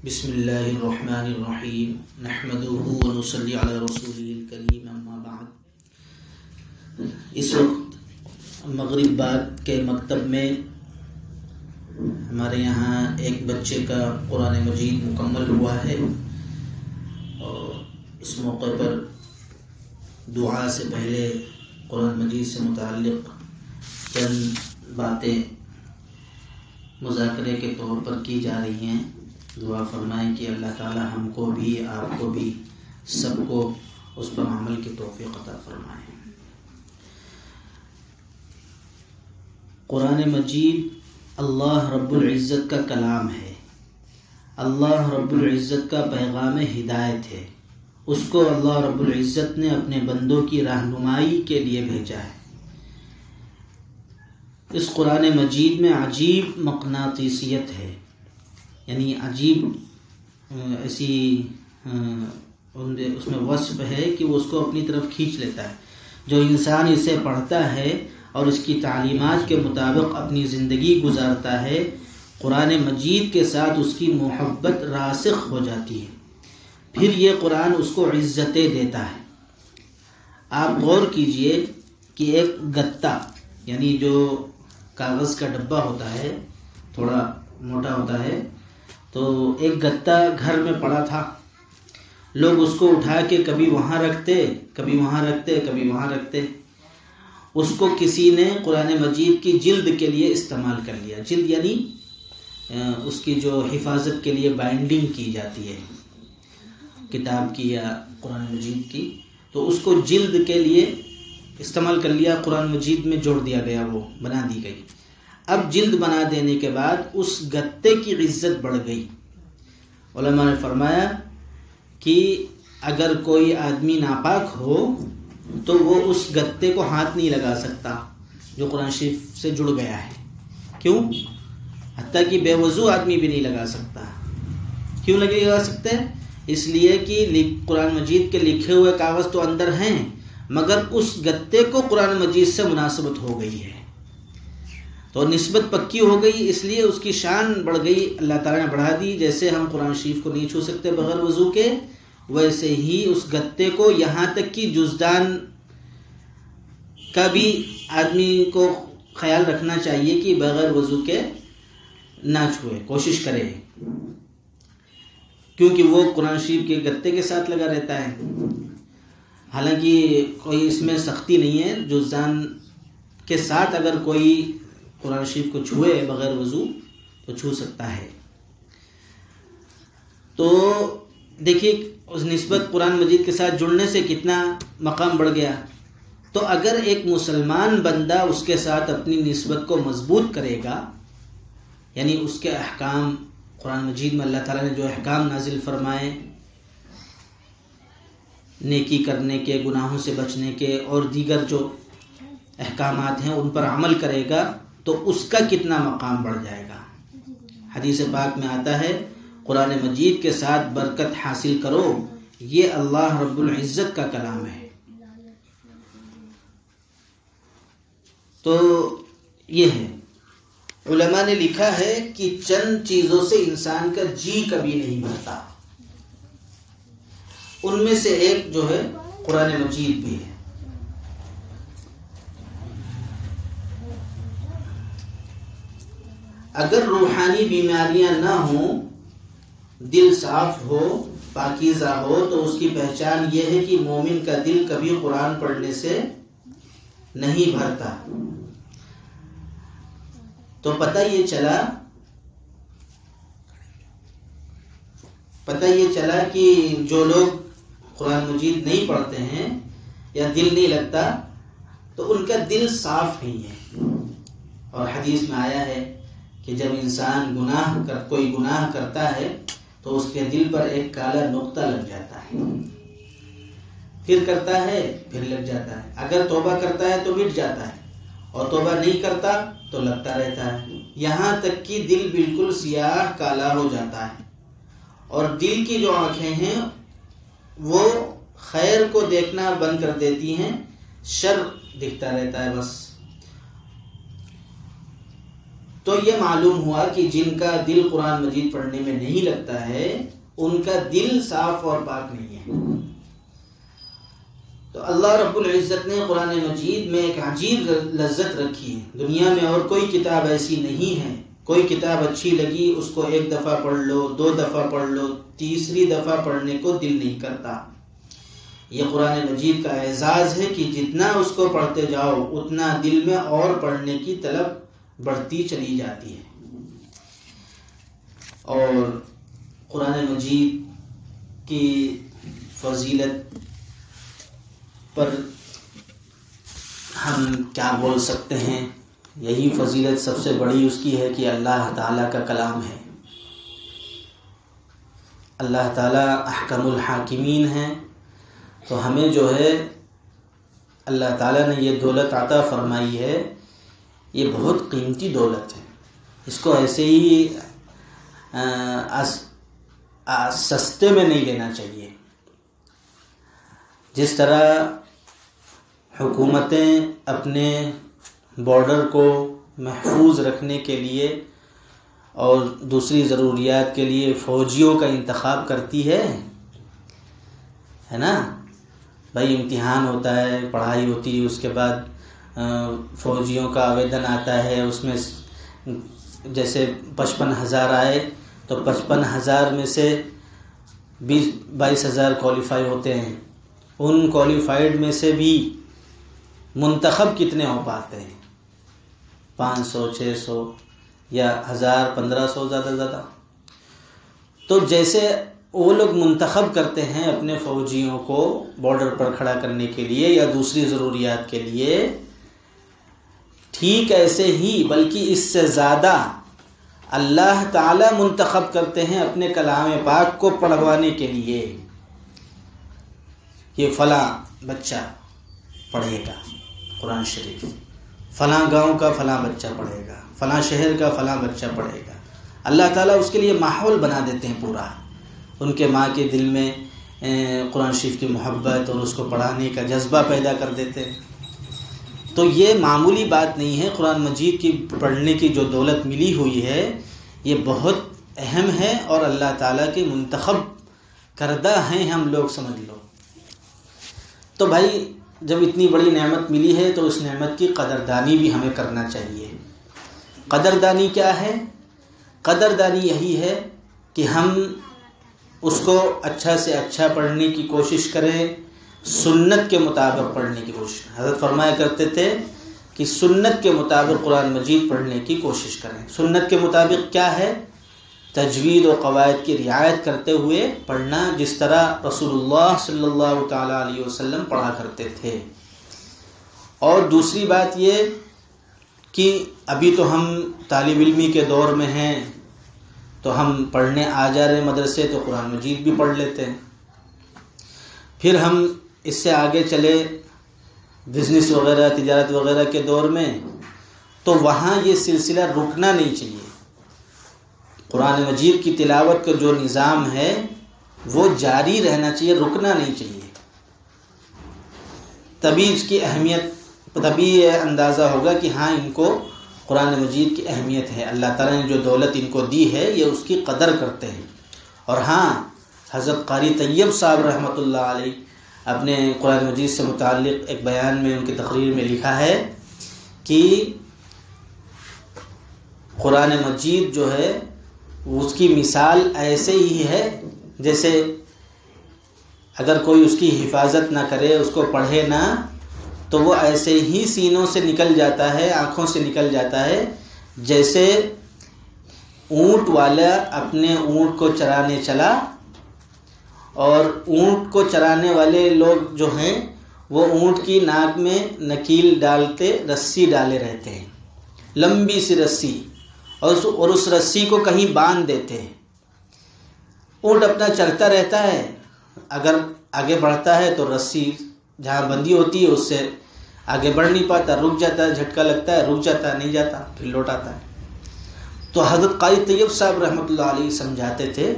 بسم اللہ الرحمن الرحیم نحمده ونصلی علی رسولہ الکریم اما بعد۔ اس وقت مغرب بعد کے مکتب میں ہمارے یہاں ایک بچے کا قرآن مجید مکمل ہوا ہے، اور اس موقع پر دعا سے پہلے قرآن مجید سے متعلق چند باتیں مذاکرے کے طور پر کی جا رہی ہیں۔ دعا فرمائیں کہ اللہ تعالی ہم کو بھی، آپ کو بھی، سب کو اس پر عمل کی توفیق عطا فرمائیں۔ قرآن مجید اللہ رب العزت کا کلام ہے، اللہ رب العزت کا پیغام ہدایت ہے۔ اس کو اللہ رب العزت نے اپنے بندوں کی رہنمائی کے لیے بھیجا ہے۔ اس قرآن مجید میں عجیب مقناطیسیت ہے، یعنی عجیب ایسی اس میں وصف ہے کہ وہ اس کو اپنی طرف کھینچ لیتا ہے۔ جو انسان اسے پڑھتا ہے اور اس کی تعلیمات کے مطابق اپنی زندگی گزارتا ہے، قرآن مجید کے ساتھ اس کی محبت راسخ ہو جاتی ہے، پھر یہ قرآن اس کو عزتیں دیتا ہے۔ آپ غور کیجئے کہ ایک گتا، یعنی جو کاغذ کا ڈبہ ہوتا ہے، تھوڑا موٹا ہوتا ہے، تو ایک گتا گھر میں پڑا تھا، لوگ اس کو اٹھا کے کبھی وہاں رکھتے، کبھی وہاں رکھتے، کبھی وہاں رکھتے۔ اس کو کسی نے قرآن مجید کی جلد کے لیے استعمال کر لیا۔ جلد یعنی اس کی جو حفاظت کے لیے بائنڈنگ کی جاتی ہے کتاب کی یا قرآن مجید کی، تو اس کو جلد کے لیے استعمال کر لیا، قرآن مجید میں جوڑ دیا گیا، وہ بنا دی گئی۔ اب جلد بنا دینے کے بعد اس گتے کی عزت بڑھ گئی۔ علماء نے فرمایا کہ اگر کوئی آدمی ناپاک ہو تو وہ اس گتے کو ہاتھ نہیں لگا سکتا جو قرآن شریف سے جڑ گیا ہے۔ کیوں؟ حتیٰ کہ بے وضو آدمی بھی نہیں لگا سکتا۔ کیوں نہیں لگا سکتے؟ اس لیے کہ قرآن مجید کے لکھے ہوئے کاغذ تو اندر ہیں، مگر اس گتے کو قرآن مجید سے مناسبت ہو گئی ہے، تو نسبت پکی ہو گئی، اس لیے اس کی شان بڑھ گئی، اللہ تعالیٰ نے بڑھا دی۔ جیسے ہم قرآن شریف کو نہیں چھو سکتے بغیر وضو کے، ویسے ہی اس گتے کو، یہاں تک کہ جزدان کا بھی آدمی کو خیال رکھنا چاہیے کہ بغیر وضو کے نہ چھوئے، کوشش کرے، کیونکہ وہ قرآن شریف کے گتے کے ساتھ لگا رہتا ہے۔ حالانکہ کوئی اس میں سختی نہیں ہے، جزدان کے ساتھ اگر کوئی قرآن شریف کو چھوئے بغیر وضو تو چھو سکتا ہے۔ تو دیکھیے اس نسبت قرآن مجید کے ساتھ جڑنے سے کتنا مقام بڑھ گیا۔ تو اگر ایک مسلمان بندہ اس کے ساتھ اپنی نسبت کو مضبوط کرے گا، یعنی اس کے احکام، قرآن مجید میں اللہ تعالیٰ نے جو احکام نازل فرمائے، نیکی کرنے کے، گناہوں سے بچنے کے اور دیگر جو احکامات ہیں ان پر عمل کرے گا، تو اس کا کتنا مقام بڑھ جائے گا۔ حدیث پاک میں آتا ہے قرآن مجید کے ساتھ برکت حاصل کرو، یہ اللہ رب العزت کا کلام ہے۔ تو یہ ہے، علماء نے لکھا ہے کہ چند چیزوں سے انسان کا جی کبھی نہیں بھرتا، ان میں سے ایک جو ہے قرآن مجید بھی ہے۔ اگر روحانی بیماریاں نہ ہوں، دل صاف ہو، پاکیزہ ہو، تو اس کی پہچان یہ ہے کہ مومن کا دل کبھی قرآن پڑھنے سے نہیں بھرتا۔ تو پتہ یہ چلا کہ جو لوگ قرآن مجید نہیں پڑھتے ہیں یا دل نہیں لگتا، تو ان کا دل صاف نہیں ہے۔ اور حدیث میں آیا ہے کہ جب انسان کوئی گناہ کرتا ہے تو اس کے دل پر ایک کالا نقطہ لگ جاتا ہے، پھر کرتا ہے، پھر لگ جاتا ہے، اگر توبہ کرتا ہے تو مٹ جاتا ہے، اور توبہ نہیں کرتا تو لگتا رہتا ہے، یہاں تک کہ دل بالکل سیاہ کالا ہو جاتا ہے۔ اور دل کی جو آنکھیں ہیں وہ خیر کو دیکھنا بند کر دیتی ہیں، شر دکھتا رہتا ہے بس۔ تو یہ معلوم ہوا کہ جن کا دل قرآن مجید پڑھنے میں نہیں لگتا ہے ان کا دل صاف اور پاک نہیں ہے۔ تو اللہ رب العزت نے قرآن مجید میں ایک عجیب لذت رکھی ہے، دنیا میں اور کوئی کتاب ایسی نہیں ہے۔ کوئی کتاب اچھی لگی اس کو ایک دفعہ پڑھ لو، 2 دفعہ پڑھ لو، تیسری دفعہ پڑھنے کو دل نہیں کرتا۔ یہ قرآن مجید کا اعزاز ہے کہ جتنا اس کو پڑھتے جاؤ اتنا دل میں اور پڑھنے کی طلب بڑھتی چلی جاتی ہے۔ اور قرآن مجید کی فضیلت پر ہم کیا بول سکتے ہیں؟ یہی فضیلت سب سے بڑی اس کی ہے کہ اللہ تعالیٰ کا کلام ہے۔ اللہ تعالیٰ احکم الحاکمین ہیں، تو ہمیں جو ہے اللہ تعالیٰ نے یہ دولت عطا فرمائی ہے، یہ بہت قیمتی دولت ہے۔ اس کو ایسے ہی سستے میں نہیں لینا چاہیے۔ جس طرح حکومتیں اپنے بارڈر کو محفوظ رکھنے کے لیے اور دوسری ضروریات کے لیے فوجیوں کا انتخاب کرتی ہے نا، بھائی امتحان ہوتا ہے، پڑھائی ہوتی ہے، اس کے بعد فوجیوں کا آویدن آتا ہے، اس میں جیسے 55,000 آئے تو 55,000 میں سے 22,000 کوالیفائی ہوتے ہیں۔ ان کوالیفائڈ میں سے بھی منتخب کتنے ہو پاتے ہیں؟ 500، 600 یا 1000، 1500 زیادہ۔ تو جیسے وہ لوگ منتخب کرتے ہیں اپنے فوجیوں کو بارڈر پر کھڑا کرنے کے لیے یا دوسری ضروریات کے لیے، ٹھیک ایسے ہی بلکہ اس سے زیادہ اللہ تعالی منتخب کرتے ہیں اپنے کلام پاک کو پڑھوانے کے لیے۔ یہ فلاں بچہ پڑھے گا قرآن شریف، فلاں گاؤں کا فلاں بچہ پڑھے گا، فلاں شہر کا فلاں بچہ پڑھے گا۔ اللہ تعالیٰ اس کے لیے ماحول بنا دیتے ہیں پورا، ان کے ماں کے دل میں قرآن شریف کی محبت اور اس کو پڑھانے کا جذبہ پیدا کر دیتے ہیں۔ تو یہ معمولی بات نہیں ہے، قرآن مجید کی پڑھنے کی جو دولت ملی ہوئی ہے یہ بہت اہم ہے، اور اللہ تعالیٰ کے منتخب کردہ ہیں ہم لوگ، سمجھ لو۔ تو بھائی جب اتنی بڑی نعمت ملی ہے تو اس نعمت کی قدردانی بھی ہمیں کرنا چاہیے۔ قدردانی کیا ہے؟ قدردانی یہی ہے کہ ہم اس کو اچھا سے اچھا پڑھنے کی کوشش کریں، سنت کے مطابق پڑھنے کی کوشش کریں۔ حضرت فرمایا کرتے تھے کہ سنت کے مطابق قرآن مجید پڑھنے کی کوشش کریں۔ سنت کے مطابق کیا ہے؟ تجوید و قواعد کی رعایت کرتے ہوئے پڑھنا، جس طرح رسول اللہ صلی اللہ تعالیٰ علیہ وسلم پڑھا کرتے تھے۔ اور دوسری بات یہ کہ ابھی تو ہم طالب علمی کے دور میں ہیں، تو ہم پڑھنے آ جا رہے مدرسے تو قرآن مجید بھی پڑھ لیتے ہیں۔ پھر ہم اس سے آگے چلے بزنس وغیرہ، تجارت وغیرہ کے دور میں، تو وہاں یہ سلسلہ رکنا نہیں چاہیے۔ قرآن مجید کی تلاوت کا جو نظام ہے وہ جاری رہنا چاہیے، رکنا نہیں چاہیے۔ تبھی اس کی اہمیت، تبھی یہ اندازہ ہوگا کہ ہاں ان کو قرآن مجید کی اہمیت ہے، اللہ تعالیٰ نے جو دولت ان کو دی ہے یہ اس کی قدر کرتے ہیں۔ اور ہاں حضرت قاری طیب صاحب رحمۃ اللہ علیہ اپنے قرآن مجید سے متعلق ایک بیان میں ان کی تقریر میں لکھا ہے کہ قرآن مجید جو ہے اس کی مثال ایسے ہی ہے جیسے اگر کوئی اس کی حفاظت نہ کرے، اس کو پڑھے نہ، تو وہ ایسے ہی سینوں سے نکل جاتا ہے، آنکھوں سے نکل جاتا ہے، جیسے اونٹ والا اپنے اونٹ کو چرانے چلا اور اونٹ کو چرانے والے لوگ جو ہیں وہ اونٹ کی ناک میں نکیل ڈالتے رسی ڈالے رہتے ہیں، لمبی سی رسی، اور اس رسی کو کہیں باندھ دیتے ہیں۔ اونٹ اپنا چلتا رہتا ہے، اگر آگے بڑھتا ہے تو رسی جہاں بندھی ہوتی ہے اس سے آگے بڑھ نہیں پاتا، رک جاتا ہے، جھٹکا لگتا ہے، رک جاتا ہے، نہیں جاتا، پھر لوٹ آتا ہے۔ تو حضرت قاری طیب صاحب رحمۃ اللہ علیہ سمجھاتے تھے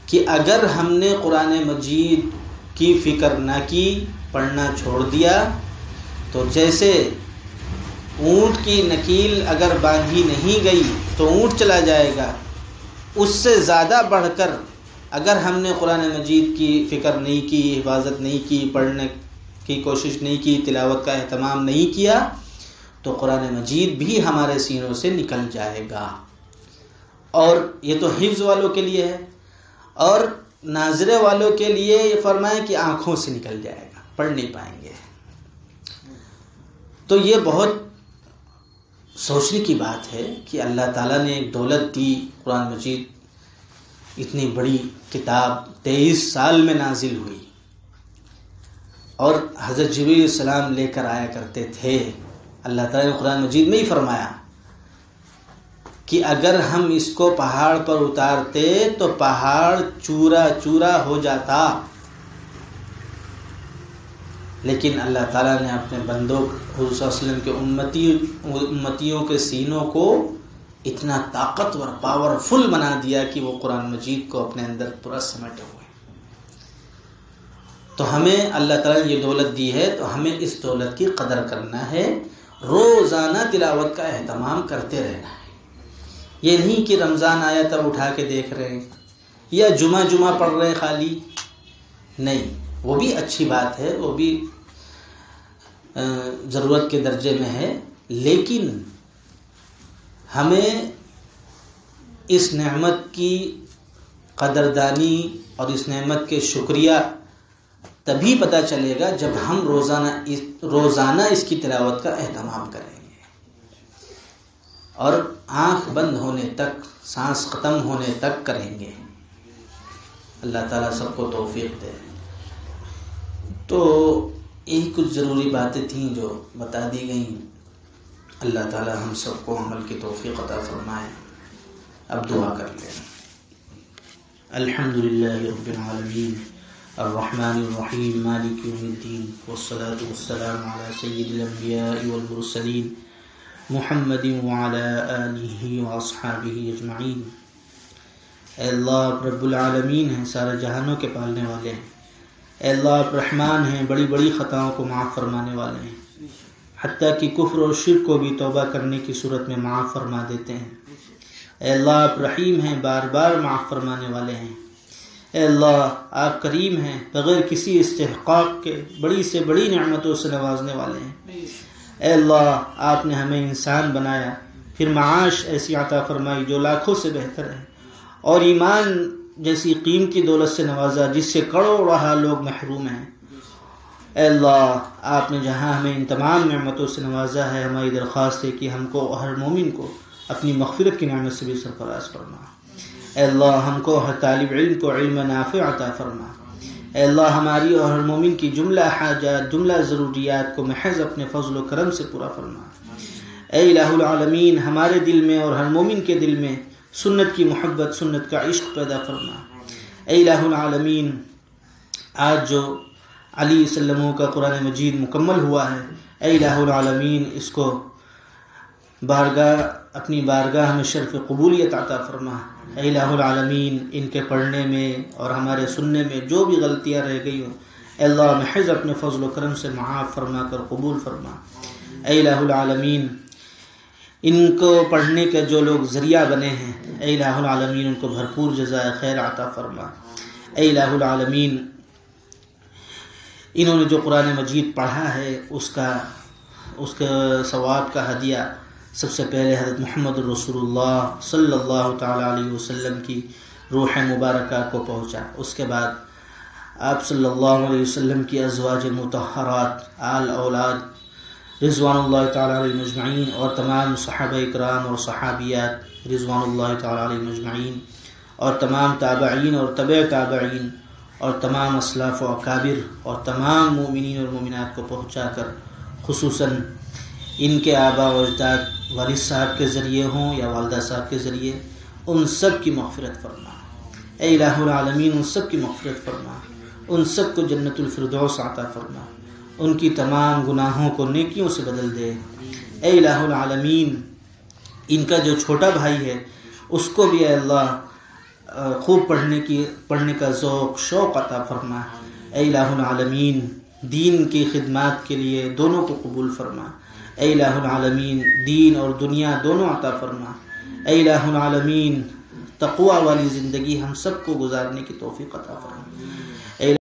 کہ اگر ہم نے قرآن مجید کی فکر نہ کی، پڑھنا چھوڑ دیا، تو جیسے اونٹ کی نکیل اگر باندھی نہیں گئی تو اونٹ چلا جائے گا، اس سے زیادہ بڑھ کر اگر ہم نے قرآن مجید کی فکر نہیں کی، حفاظت نہیں کی، پڑھنے کی کوشش نہیں کی، تلاوت کا اہتمام نہیں کیا، تو قرآن مجید بھی ہمارے سینوں سے نکل جائے گا۔ اور یہ تو حفظ والوں کے لیے ہے، اور ناظرے والوں کے لیے یہ فرمائیں کہ آنکھوں سے نکل جائے گا، پڑھ نہیں پائیں گے۔ تو یہ بہت سوچنے کی بات ہے کہ اللہ تعالیٰ نے ایک دولت دی، قرآن مجید اتنی بڑی کتاب 23 سال میں نازل ہوئی، اور حضرت جبریل علیہ السلام لے کر آیا کرتے تھے۔ اللہ تعالیٰ نے قرآن مجید میں ہی فرمایا کہ اگر ہم اس کو پہاڑ پر اتارتے تو پہاڑ چورا چورا ہو جاتا، لیکن اللہ تعالیٰ نے اپنے بندوں حضور صلی اللہ علیہ وسلم کے امتیوں کے سینوں کو اتنا طاقتور پاورفل بنا دیا کہ وہ قرآن مجید کو اپنے اندر پورا سمیٹے ہوئے۔ تو ہمیں اللہ تعالیٰ نے یہ دولت دی ہے، تو ہمیں اس دولت کی قدر کرنا ہے، روزانہ تلاوت کا اہتمام کرتے رہنا ہے۔ یہ نہیں کہ رمضان آیا تب اٹھا کے دیکھ رہے ہیں، یا جمعہ پڑھ رہے ہیں خالی، نہیں، وہ بھی اچھی بات ہے، وہ بھی ضرورت کے درجے میں ہے، لیکن ہمیں اس نعمت کی قدردانی اور اس نعمت کے شکریہ تبھی پتہ چلے گا جب ہم روزانہ اس کی تلاوت کا اہتمام کریں گے، اور آنکھ بند ہونے تک، سانس ختم ہونے تک کریں گے۔ اللہ تعالیٰ سب کو توفیق دے۔ تو یہی کچھ ضروری باتیں تھیں جو بتا دی گئیں۔ اللہ تعالیٰ ہم سب کو عمل کی توفیق عطا فرمائے۔ اب دعا کر لیں۔ الحمدللہ رب العالمین الرحمن الرحیم مالک یوم الدین والصلاة والسلام علی سید الانبیاء والمرسلین محمد وعلی آلہ واصحابہ اجمعین۔ اے اللہ آپ رب العالمین ہیں، سارے جہانوں کے پالنے والے ہیں۔ اے اللہ آپ رحمان ہیں، بڑی بڑی خطاؤں کو معاف فرمانے والے ہیں، حتیٰ کہ کفر اور شرک کو بھی توبہ کرنے کی صورت میں معاف فرما دیتے ہیں۔ اے اللہ آپ رحیم ہیں، بار بار معاف فرمانے والے ہیں۔ اے اللہ آپ کریم ہیں، بغیر کسی استحقاق کے بڑی سے بڑی نعمتوں سے نوازنے والے ہیں۔ اے اللہ آپ نے ہمیں انسان بنایا، پھر معاش ایسی عطا فرمائی جو لاکھوں سے بہتر ہے، اور ایمان جیسی قیمتی دولت سے نوازا جس سے کروڑہ لوگ محروم ہیں۔ اے اللہ آپ نے جہاں ہمیں ان تمام نعمتوں سے نوازا ہے، ہماری درخواست ہے کہ ہم کو ہر مومن کو اپنی مغفرت کی نعمت سے بھی سرفراز فرما۔ اے اللہ ہم کو ہر طالب علم کو علم نافع عطا فرما۔ اے اللہ ہماری اور ہر مومن کی جملہ حاجات، جملہ ضروریات کو محض اپنے فضل و کرم سے پورا فرما۔ اے الہ العالمین ہمارے دل میں اور ہر مومن کے دل میں سنت کی محبت، سنت کا عشق پیدا فرما۔ اے الہ العالمین آج جو علی صلی اللہ علیہ وسلم کا قرآن مجید مکمل ہوا ہے، اے الہ العالمین اس کو اپنی بارگاہ میں شرف قبولیت عطا فرما۔ اے الہ العالمین ان کے پڑھنے میں اور ہمارے سننے میں جو بھی غلطیاں رہ گئی ہوں، اے اللہ محض اپنے فضل و کرم سے معاف فرما کر قبول فرما۔ اے الہ العالمین ان کو پڑھنے کے جو لوگ ذریعہ بنے ہیں، اے الہ العالمین ان کو بھرپور جزائے خیر عطا فرما۔ اے الہ العالمین انہوں نے جو قرآن مجید پڑھا ہے اس کا ثواب کا ہدیہ سب سے پہلے حضرت محمد رسول اللہ صلی اللہ تعالی علیہ وسلم کی روح مبارکہ کو پہنچا، اس کے بعد آپ صلی اللہ علیہ وسلم کی ازواج مطہرات، آل اولاد رضوان اللہ تعالی علیہ مجمعین، اور تمام صحابہ اکرام اور صحابیات رضوان اللہ تعالی علیہ مجمعین، اور تمام تابعین اور تبع تابعین، اور تمام اسلاف و اکابر، اور تمام مومنین اور مومنات کو پہنچا کر خصوصاً ان کے آباء و اجداد والد صاحب کے ذریعے ہوں یا والدہ صاحب کے ذریعے، ان سب کی مغفرت فرما۔ اے الہ العالمین ان سب کی مغفرت فرما، ان سب کو جنت الفردوس عطا فرما، ان کی تمام گناہوں کو نیکیوں سے بدل دے۔ اے الہ العالمین ان کا جو چھوٹا بھائی ہے اس کو بھی اے اللہ خوب پڑھنے کا ذوق شوق عطا فرما۔ اے الہ العالمین دین کی خدمات کے لیے دونوں کو قبول فرما۔ اے الہ العالمین دین اور دنیا دونوں عطا فرما۔ اے الہ العالمین تقوی والی زندگی ہم سب کو گزارنے کی توفیق عطا فرما۔